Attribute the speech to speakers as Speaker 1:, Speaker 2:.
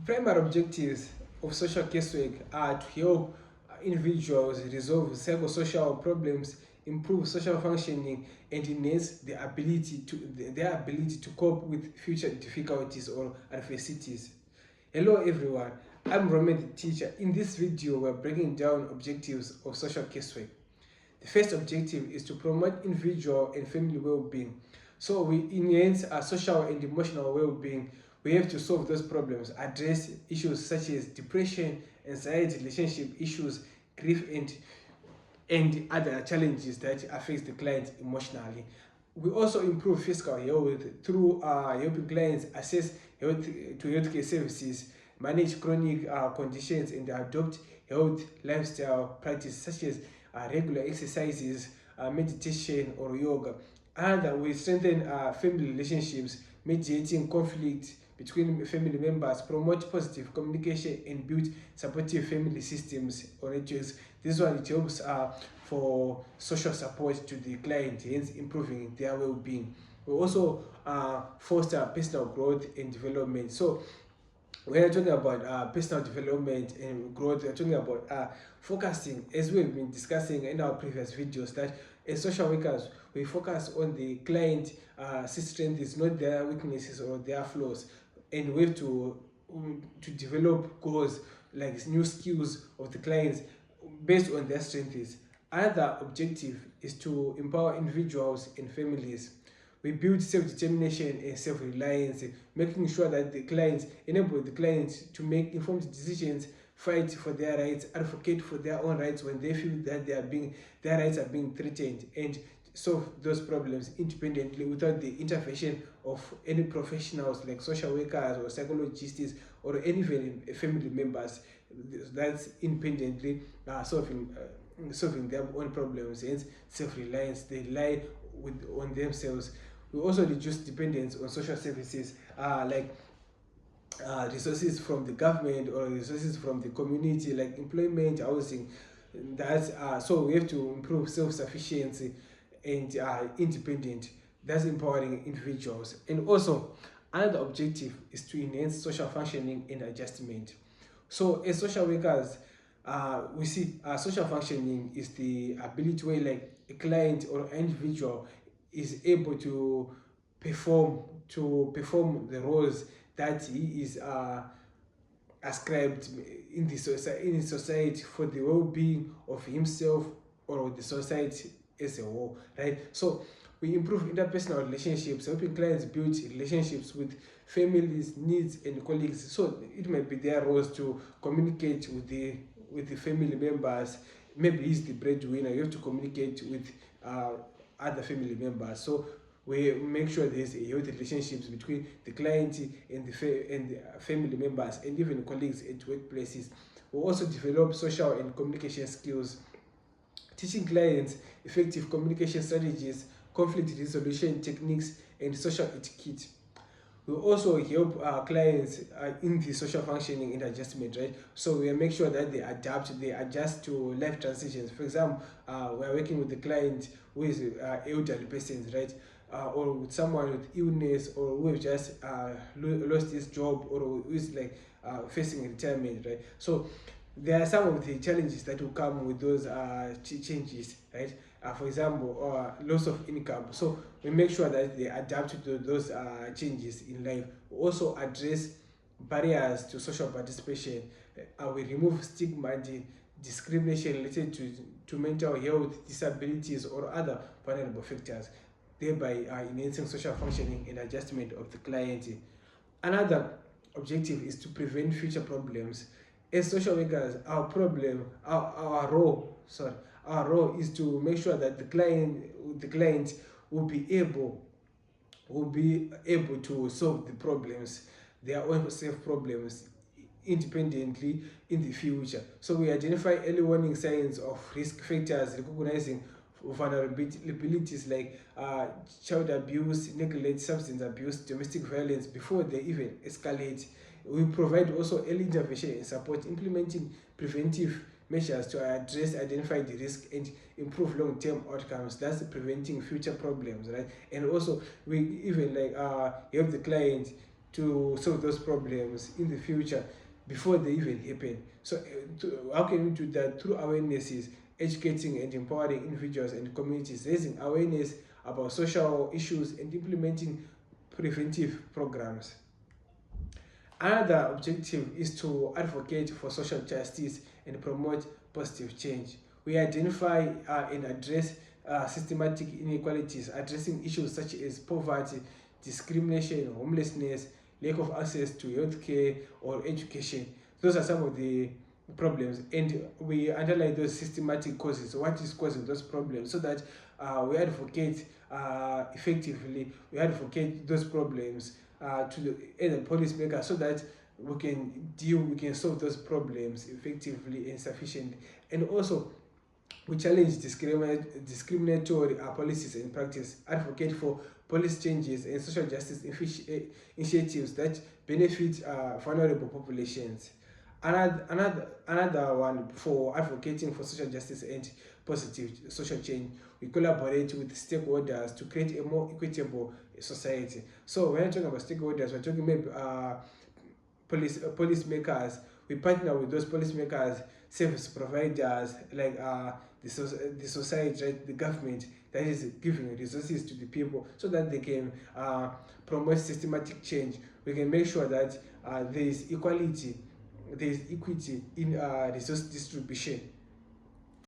Speaker 1: Primary objectives of social casework are to help individuals resolve psychosocial problems, improve social functioning, and enhance their ability to cope with future difficulties or adversities. Hello everyone, I'm Romantheteacher. In this video, we're breaking down objectives of social casework. The first objective is to promote individual and family well-being. So we enhance our social and emotional well-being. We have to solve those problems, address issues such as depression, anxiety, relationship issues, grief, and other challenges that affect the client emotionally. We also improve physical health through helping clients access healthcare services, manage chronic conditions, and adopt health lifestyle practices such as regular exercises, meditation, or yoga. And we strengthen family relationships, mediating conflict between family members, promote positive communication, and build supportive family systems or networks. This one it helps for social support to the client, hence improving their well-being. We also foster personal growth and development. So when we're talking about personal development and growth, we're talking about focusing, as we've been discussing in our previous videos, that as social workers, we focus on the client strengths, not their weaknesses or their flaws. And we have to develop goals like new skills of the clients based on their strengths. Another objective is to empower individuals and families. We build self-determination and self-reliance, making sure that enable the clients to make informed decisions, fight for their rights, advocate for their own rights when they feel that their rights are being threatened, and solve those problems independently without the intervention of any professionals like social workers or psychologists or any family members. That's independently solving their own problems, hence self-reliance. They rely on themselves. We also reduce dependence on social services like resources from the government or resources from the community like employment, housing. So we have to improve self-sufficiency and independent. That's empowering individuals. And also another objective is to enhance social functioning and adjustment. So as social workers, we see social functioning is the ability where like a client or individual is able to perform the roles that he is ascribed in the society for the well-being of himself or the society as a whole, right? So we improve interpersonal relationships, helping clients build relationships with families, needs, and colleagues. So it might be their roles to communicate with the family members. Maybe he's the breadwinner. You have to communicate with other family members. So we make sure there's a healthy relationships between the client and the family members and even colleagues at workplaces. We also develop social and communication skills, teaching clients effective communication strategies, conflict resolution techniques, and social etiquette. We also help our clients in the social functioning and adjustment, right? So we make sure that they adjust to life transitions. For example, we are working with the client who is elderly persons, right? Or with someone with illness, or who have just lost his job, or who is like facing retirement, right? So there are some of the challenges that will come with those changes, right? For example, loss of income. So we make sure that they adapt to those changes in life. We also address barriers to social participation. We remove stigma and discrimination related to mental health, disabilities, or other vulnerable factors, thereby enhancing social functioning and adjustment of the client. Another objective is to prevent future problems. As social workers, our role is to make sure that the client will be able to solve the problems, their own self problems, independently in the future. So we identify early warning signs of risk factors, recognizing vulnerabilities like child abuse, neglect, substance abuse, domestic violence before they even escalate. We provide also early intervention and support, implementing preventive measures to identify the risk and improve long-term outcomes. That's preventing future problems, right? And also we even like help the client to solve those problems in the future before they even happen. So how can we do that? Through awarenesses, educating and empowering individuals and communities, raising awareness about social issues and implementing preventive programs. Another objective is to advocate for social justice and promote positive change. We identify and address systematic inequalities, addressing issues such as poverty, discrimination, homelessness, lack of access to healthcare or education. Those are some of the problems, and we underline those systematic causes. What is causing those problems, so that we advocate effectively, we advocate those problems to the policymakers, so that we can solve those problems effectively and sufficiently. And also, we challenge discriminatory policies and practice, advocate for policy changes and social justice initiatives that benefit vulnerable populations. Another one for advocating for social justice and positive social change, we collaborate with stakeholders to create a more equitable society. So when I'm talking about stakeholders, we're talking maybe policymakers. We partner with those policymakers, service providers, like the society, right, the government that is giving resources to the people, so that they can promote systematic change. We can make sure that there is equality, there is equity in resource distribution.